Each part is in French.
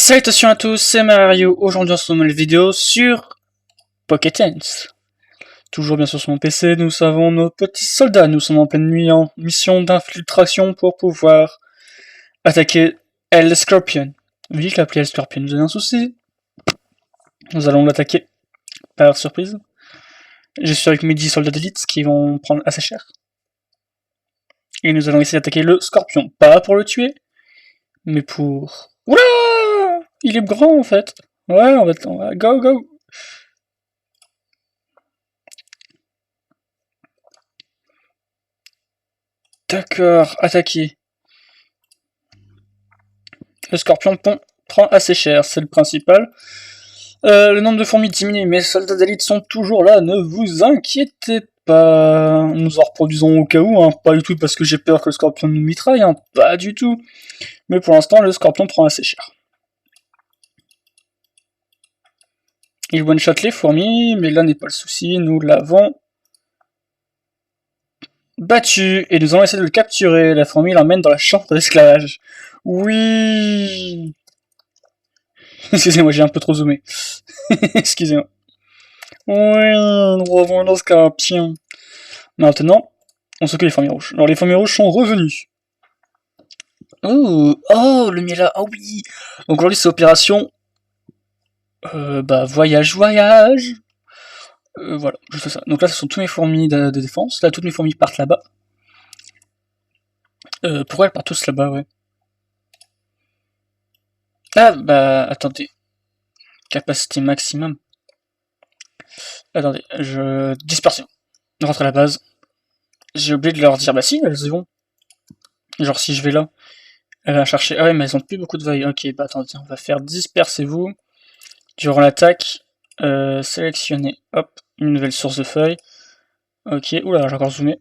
Salutations à tous, c'est Mario. Aujourd'hui on se retrouve une nouvelle vidéo sur Pocket Tense. Toujours bien sûr sur mon PC, nous avons nos petits soldats. Nous sommes en pleine nuit en mission d'infiltration pour pouvoir attaquer El Scorpion. Oui, je l'ai appelé El Scorpion, vous avez un souci. Nous allons l'attaquer par surprise. Je suis avec mes 10 soldats d'élite qui vont prendre assez cher. Et nous allons essayer d'attaquer le Scorpion. Pas pour le tuer, mais pour... Oula! Il est grand en fait. Ouais, on va... Go, go! D'accord, attaquer. Le Scorpion prend assez cher, c'est le principal. Le nombre de fourmis diminue, mes soldats d'élite sont toujours là, ne vous inquiétez pas. Nous en reproduisons au cas où, hein, pas du tout parce que j'ai peur que le Scorpion nous mitraille, hein, pas du tout. Mais pour l'instant, le Scorpion prend assez cher. Il one-shot les fourmis, mais là n'est pas le souci, nous l'avons battu, et nous allons essayer de le capturer. La fourmi l'emmène dans la chambre d'esclavage. Oui. Excusez-moi, j'ai un peu trop zoomé. Excusez-moi. Oui, nous revenons dans ce Scorpion. Maintenant, on s'occupe des fourmis rouges. Alors les fourmis rouges sont revenus. Oh, le miel là, oh oui. Donc aujourd'hui c'est opération... voyage. Voilà, juste ça. Donc là ce sont tous mes fourmis de défense. Là toutes mes fourmis partent là-bas. Pourquoi elles partent tous là-bas, ouais. Ah, attendez. Capacité maximum. Attendez, dispersion. Rentre à la base. J'ai oublié de leur dire, bah si, elles y vont. Genre si je vais là, elle va chercher... Ah ouais, mais elles ont plus beaucoup de feuilles. Ok, attendez, on va faire dispersez-vous. Durant l'attaque, sélectionnez, hop, une nouvelle source de feuilles. Ok, oula, j'ai encore zoomé.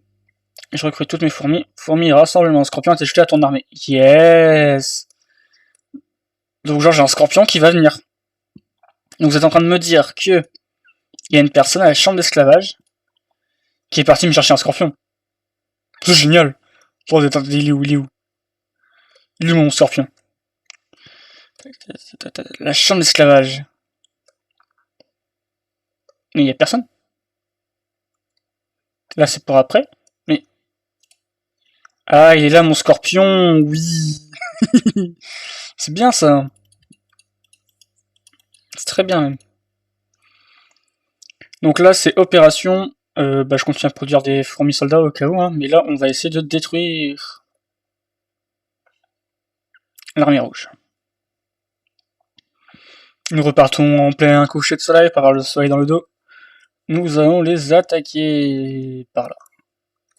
Je recrute toutes mes fourmis. Fourmis, rassemblement, scorpion est jeté à ton armée. Yes. Donc genre j'ai un scorpion qui va venir. Donc vous êtes en train de me dire que il y a une personne à la chambre d'esclavage qui est partie me chercher un scorpion. C'est génial. Oh, attendez, il est où? Il est où mon scorpion? La chambre d'esclavage. Mais il y a personne. Là c'est pour après. Mais... Ah, il est là mon scorpion, oui. C'est bien ça. C'est très bien même. Donc là c'est opération... je continue à produire des fourmis soldats au cas où, hein, mais là on va essayer de détruire l'armée rouge. Nous repartons en plein coucher de soleil, par le soleil dans le dos. Nous allons les attaquer par là.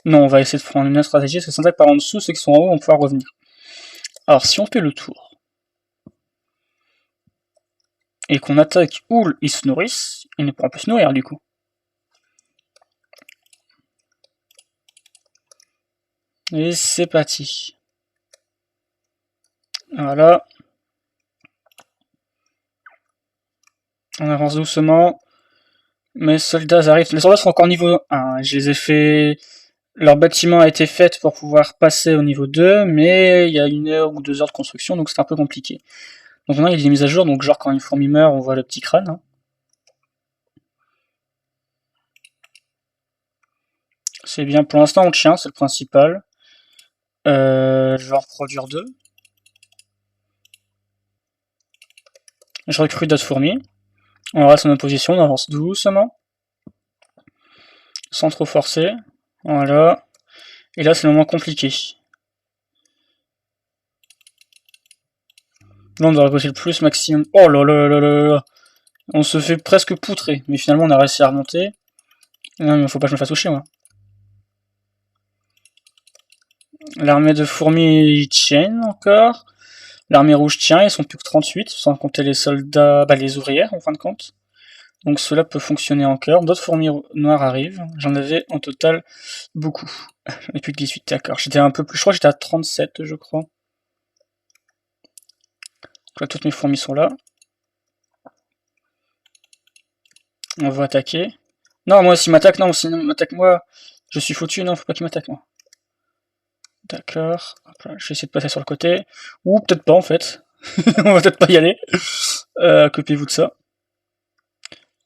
Non, on va essayer de prendre une autre stratégie, parce que si on attaque par en dessous, ceux qui sont en haut vont pouvoir revenir. Alors si on fait le tour, et qu'on attaque où ils se nourrissent, ils ne pourront plus se nourrir du coup. Et c'est parti. Voilà. On avance doucement. Mes soldats arrivent. Les soldats sont encore niveau 1. Je les ai fait... Leur bâtiment a été fait pour pouvoir passer au niveau 2, mais il y a 1 heure ou 2 heures de construction, donc c'est un peu compliqué. Donc maintenant il y a des mises à jour, donc genre quand une fourmi meurt, on voit le petit crâne. Hein. C'est bien, pour l'instant on tient, c'est le principal. Je vais en reproduire 2. Je recrute d'autres fourmis. On reste en opposition, on avance doucement. Sans trop forcer. Voilà. Et là c'est le moment compliqué. Là on doit récolter le plus maximum. Oh là là là là là. On se fait presque poutrer, mais finalement on a réussi à remonter. Non mais faut pas que je me fasse toucher moi. L'armée de fourmis tienne encore. L'armée rouge tient, ils sont plus que 38, sans compter les soldats, les ouvrières en fin de compte. Donc cela peut fonctionner encore. D'autres fourmis noires arrivent. J'en avais en total beaucoup. J'en ai plus que 18, d'accord. J'étais un peu plus, je crois que j'étais à 37 je crois. Donc là toutes mes fourmis sont là. On va attaquer. Non, moi s'il m'attaque, non, sinon m'attaque moi. Je suis foutu, non, faut pas qu'il m'attaque moi. D'accord, je vais essayer de passer sur le côté. Ou peut-être pas en fait. On va peut-être pas y aller. Copiez-vous de ça.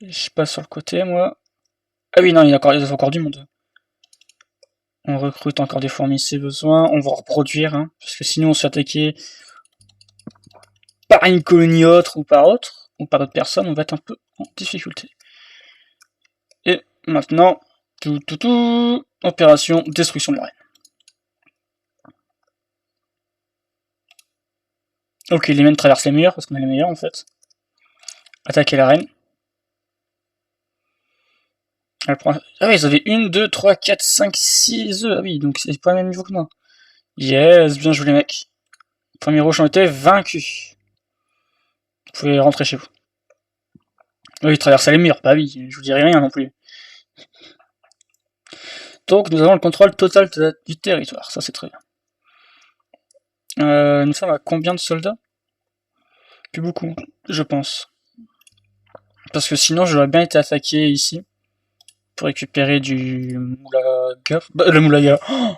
Je passe sur le côté, moi. Ah oui, non, il y a encore du monde. On recrute encore des fourmis si besoin. On va reproduire, hein, parce que sinon on se fait attaquer par une colonie autre ou par d'autres personnes. On va être un peu en difficulté. Et maintenant, opération destruction de la reine. Ok, les mènes traversent les murs, parce qu'on est les meilleurs en fait. Attaquer la reine. Elle prend... Ah oui, ils avaient 1, 2, 3, 4, 5, 6 œufs. Ah oui, donc c'est pas le même niveau que moi. Yes, bien joué les mecs. Premier rouge ont été vaincus. Vous pouvez rentrer chez vous. Oui, ils traversaient les murs, bah oui, je vous dirai rien non plus. Donc nous avons le contrôle total du territoire, ça c'est très bien. Nous sommes à combien de soldats? Plus beaucoup, je pense. Parce que sinon j'aurais bien été attaqué ici. Pour récupérer du moulaga. Le moulaga. Oh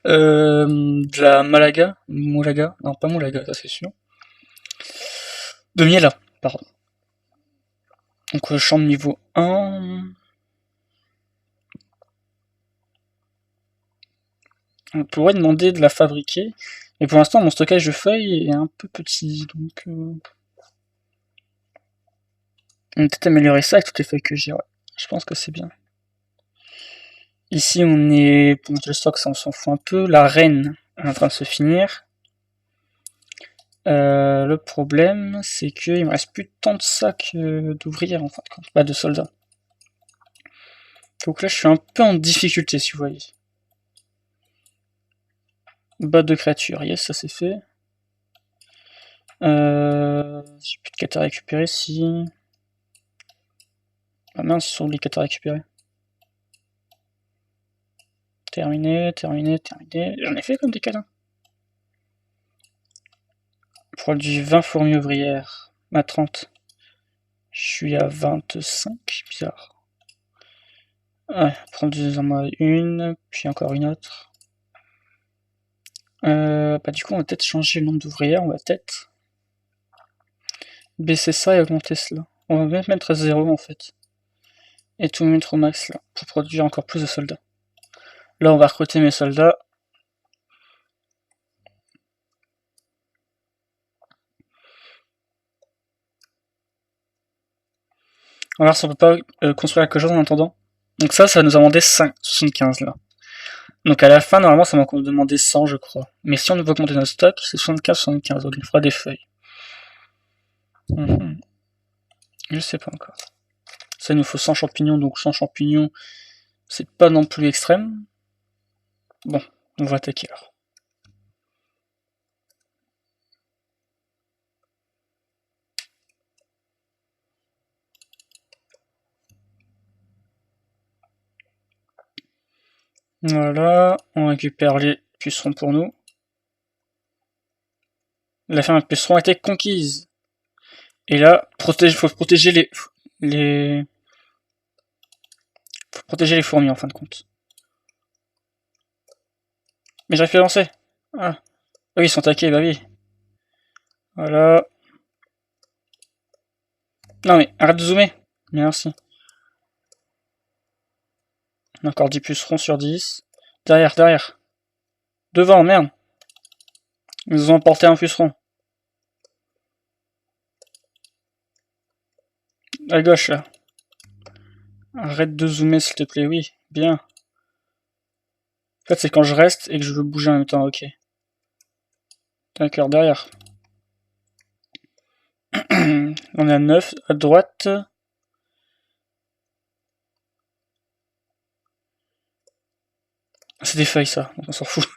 de la malaga. Moulaga. Non, pas moulaga, ça c'est sûr. De miela, pardon. Donc champ de niveau 1. On pourrait demander de la fabriquer. Mais pour l'instant, mon stockage de feuilles est un peu petit. Donc on va peut-être améliorer ça avec toutes les feuilles que j'ai. Ouais. Je pense que c'est bien. Ici, on est. Pour mettre le stock, ça on s'en fout un peu. La reine est en train de se finir. Le problème, c'est qu'il me reste plus tant de sacs d'ouvrières en fin de compte, pas de soldats. Donc là, je suis un peu en difficulté, si vous voyez. Bas de créatures, yes, ça c'est fait. J'ai plus de quêtes à récupérer, si... Ah mince, ils sont où les quêtes à récupérer? Terminé. J'en ai fait comme des quêtes, hein. Produit 20 fourmis ouvrières à 30. Je suis à 25, bizarre. Ouais, produisez-en une, puis encore une autre. Bah du coup, on va peut-être changer le nombre d'ouvrières, on va peut-être baisser ça et augmenter cela. On va même mettre à 0 en fait. Et tout mettre au max là, pour produire encore plus de soldats. Là, on va recruter mes soldats. On va voir si on peut pas construire quelque chose en attendant. Donc ça va nous demander 75 là. Donc à la fin, normalement, ça va nous demander 100, je crois. Mais si on veut augmenter notre stock, c'est 75, donc il fera des feuilles. Je sais pas encore. Ça, il nous faut 100 champignons, donc 100 champignons, c'est pas non plus extrême. Bon, on va attaquer alors. Voilà, on récupère les pucerons pour nous. La ferme à pucerons a été conquise. Et là, faut protéger faut protéger les fourmis en fin de compte. Mais j'arrive plus à lancer. Ah oui, ils sont attaqués, bah oui. Voilà. Non mais, arrête de zoomer. Merci. Encore 10 pucerons sur 10. Derrière. Devant, merde. Ils ont emporté un puceron. À gauche, là. Arrête de zoomer, s'il te plaît, oui. Bien. En fait, c'est quand je reste et que je veux bouger en même temps, ok. D'accord, derrière. On est à 9, à droite. C'est des feuilles, ça, donc on s'en fout.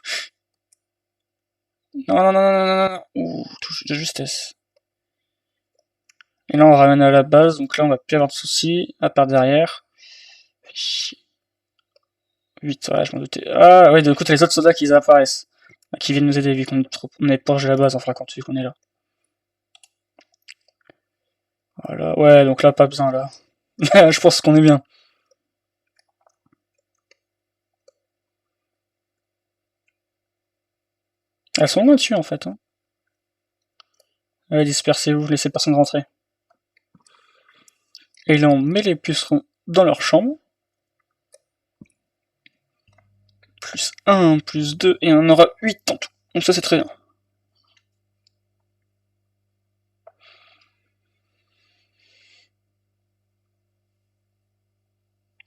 Non. Ouh, touche de justesse. Et là, on ramène à la base, donc là, on va plus avoir de soucis, à part derrière. 8, ouais, je m'en doutais. Ah, ouais, de coup, t'as les autres soldats qui apparaissent. Qui viennent nous aider, vu qu'on est proche de la base, en fera compte, vu qu'on est là. Voilà, ouais, donc là, pas besoin, là. Je pense qu'on est bien. Elles sont loin dessus en fait. Hein. Allez, dispersez-vous, laissez personne rentrer. Et là, on met les pucerons dans leur chambre. Plus 1, plus 2, et on aura 8 en tout. Donc ça, c'est très bien.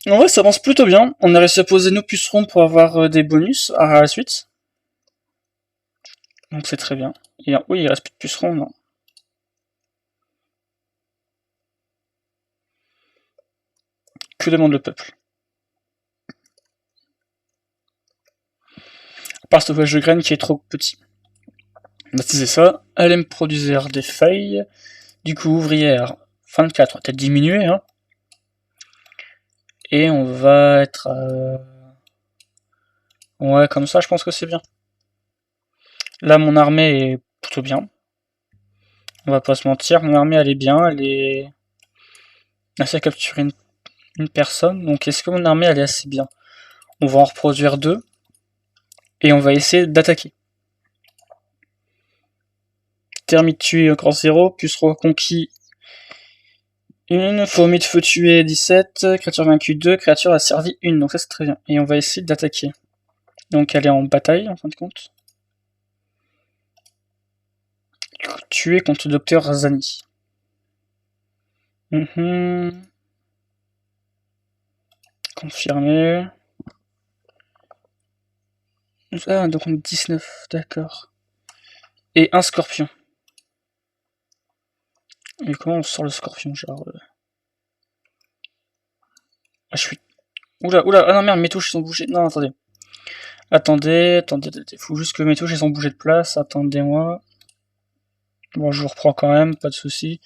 En vrai, ça avance plutôt bien. On a réussi à poser nos pucerons pour avoir des bonus à la suite. Donc c'est très bien. Et oui, il reste plus de pucerons, non. Que demande le peuple? À part ce voyage de graines qui est trop petit. Baptiser ça. Elle aime produire des feuilles. Du coup, ouvrière 24, on va peut-être diminuer, hein. Et on va être... Ouais, comme ça, je pense que c'est bien. Là, mon armée est plutôt bien. On va pas se mentir, mon armée, elle est bien, elle est... assez à capturer une personne. Donc, est-ce que mon armée, elle est assez bien? On va en reproduire 2. Et on va essayer d'attaquer. Termite tué encore 0, puceron conquis 1, fourmi de feu tué 17, créature vaincue 2, créature asservie 1, donc ça c'est très bien. Et on va essayer d'attaquer. Donc elle est en bataille en fin de compte. Tuer contre Docteur Zani. Confirmé. Ah, donc on est 19, d'accord. Et un scorpion. Et comment on sort le scorpion, genre... Ah, je suis... Oula, ah non merde, mes touches sont bougées. Non, attendez. Attendez, faut juste que mes touches sont bougées de place, attendez-moi. Bon, je vous reprends quand même, pas de soucis.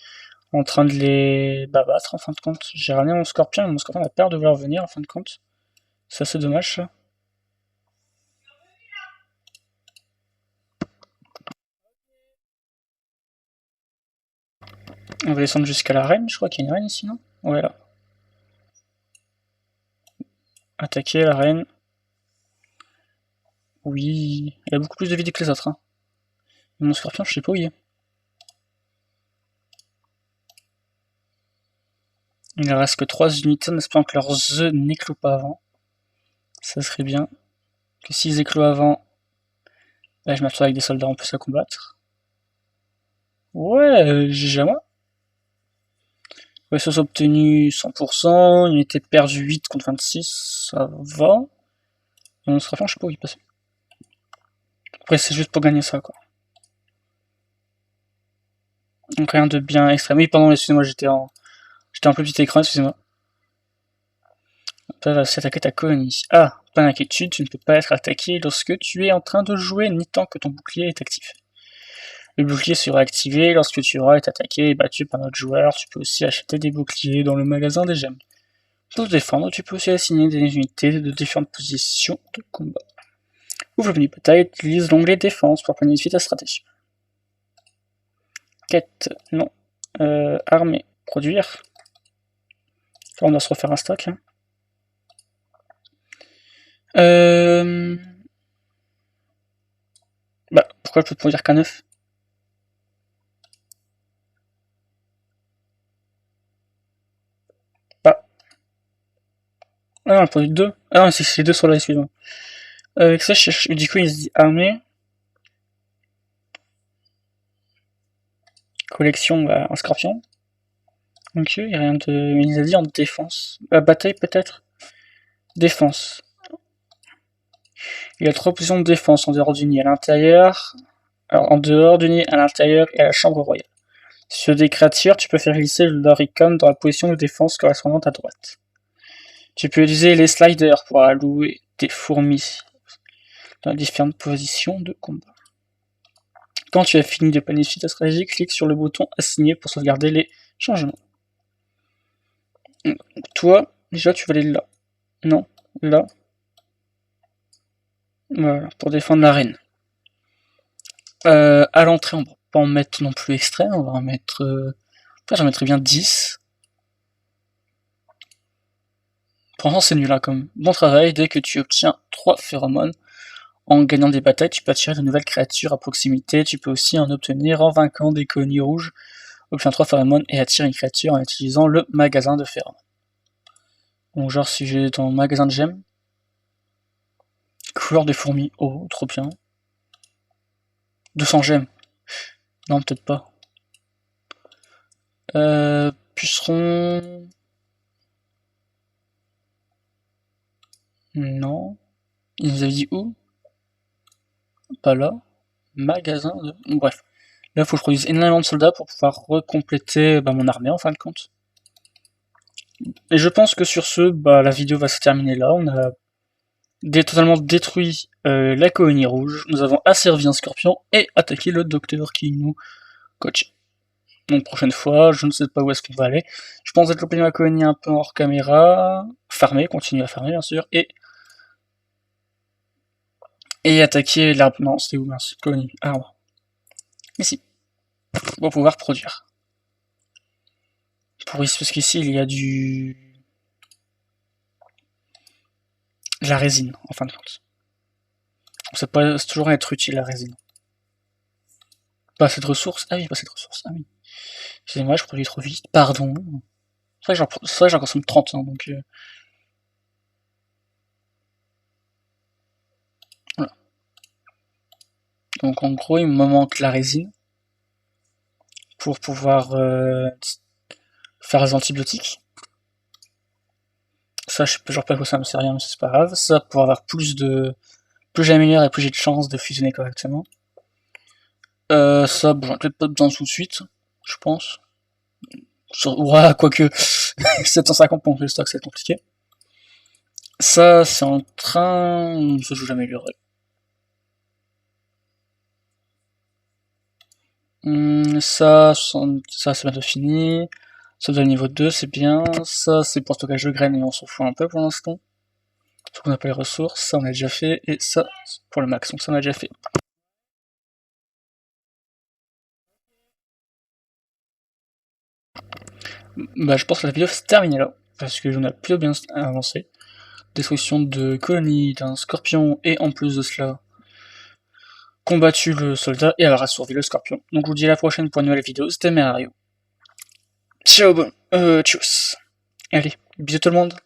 En train de les battre en fin de compte. J'ai ramené mon scorpion, et mon scorpion a peur de vouloir venir en fin de compte. C'est assez dommage ça. On va descendre jusqu'à la reine, je crois qu'il y a une reine ici, non? Ouais, là. Attaquer la reine. Oui, elle a beaucoup plus de vie que les autres. Hein. Mon scorpion, je sais pas où il est. Il ne reste que 3 unités en espérant que leurs œufs n'éclosent pas avant. Ça serait bien. Que s'ils éclosent avant, là je m'attends avec des soldats en plus à combattre. Ouais, GG à moi. Ressources obtenues 100%, unité perdue 8 contre 26, ça va. Et mon scorpion, je sais pas où il passe. Après, c'est juste pour gagner ça, quoi. Donc rien de bien extrême. Oui, pardon, excusez-moi, j'étais en plus petit écran, excusez-moi. Peuvent s'attaquer ta colonie. Ah, pas d'inquiétude, tu ne peux pas être attaqué lorsque tu es en train de jouer, ni tant que ton bouclier est actif. Le bouclier sera activé lorsque tu auras été attaqué et battu par notre joueur. Tu peux aussi acheter des boucliers dans le magasin des gemmes. Pour te défendre, tu peux aussi assigner des unités de différentes positions de combat. Ouvre le menu bataille, utilise l'onglet défense pour planifier ta stratégie. Quête, non. Armée, produire. Là, on doit se refaire un stock. Hein. Bah, pourquoi je peux produire qu'un œuf? Bah. Ah non, elle produit 2. Ah non, c'est 2 sur là, excuse-moi. Avec ça, du coup, il se dit armée. Collection, bah, un scorpion. Ok, il n'y a rien de. Il a dit en défense. Bataille peut-être. Défense. Il y a 3 positions de défense en dehors du nid à l'intérieur. Alors, en dehors du nid, à l'intérieur et à la chambre royale. Sur des créatures, tu peux faire glisser leur icône dans la position de défense correspondante à droite. Tu peux utiliser les sliders pour allouer tes fourmis dans différentes positions de combat. Quand tu as fini de planifier ta stratégie, clique sur le bouton assigner pour sauvegarder les changements. Toi, déjà, tu vas aller là. Non, là. Voilà, pour défendre la reine. À l'entrée, on va pas en mettre non plus extrême, on va en mettre... j'en mettrais bien 10. Pour l'instant, c'est nul, là, comme bon travail. Dès que tu obtiens 3 phéromones, En gagnant des batailles, tu peux attirer de nouvelles créatures à proximité. Tu peux aussi en obtenir en vainquant des colonies rouges. Obtiens 3 phéromones et attire une créature en utilisant le magasin de phéromones. Donc genre si j'ai dans le magasin de gemmes, couleur des fourmis, oh trop bien. 200 gemmes, non peut-être pas. Puceron, non. Il nous avait dit où? Pas là. Magasin de... Bref. Là, il faut que je produise énormément de soldats pour pouvoir recompléter mon armée en fin de compte. Et je pense que sur ce, la vidéo va se terminer là. On a totalement détruit la colonie rouge. Nous avons asservi un scorpion et attaqué le docteur qui nous coach. Donc prochaine fois, je ne sais pas où est-ce qu'on va aller. Je pense être ma colonie un peu hors caméra. Farmer, continuer à farmer bien sûr. Et attaquer l'arbre. Non, c'était où mince? Colonie, arbre. Ici. Pour pouvoir produire. Parce qu'ici il y a la résine, en fin de compte. C'est toujours être utile la résine. Pas assez de ressources? Ah oui, pas assez de ressources. Ah oui. Excusez-moi, je produis trop vite. Pardon. C'est vrai que j'en consomme 30, hein, donc... Voilà. Donc en gros, il me manque la résine pour pouvoir faire les antibiotiques. Ça, je sais toujours pas quoi ça me sert rien, mais c'est pas grave. Ça, pour avoir plus j'améliore et plus j'ai de chances de fusionner correctement. Ça, j'en ai peut-être pas besoin tout de suite, je pense. Ouais, quoique, 750 points de stock, c'est compliqué. Ça, c'est en train... Ça, je vais améliorer. Ça, c'est bientôt fini. Ça doit être niveau 2, c'est bien. Ça, c'est pour stockage de graines et on s'en fout un peu pour l'instant. Ce qu'on appelle les ressources, ça on a déjà fait. Et ça, pour le max, donc ça on a déjà fait. Je pense que la vidéo se termine là, parce que j'en ai plutôt bien avancé. Destruction de colonies d'un scorpion, et en plus de cela, combattu le soldat et avoir assourdi le scorpion. Donc je vous dis à la prochaine pour une nouvelle vidéo, c'était Mario. Ciao, tchuss. Allez, bisous tout le monde.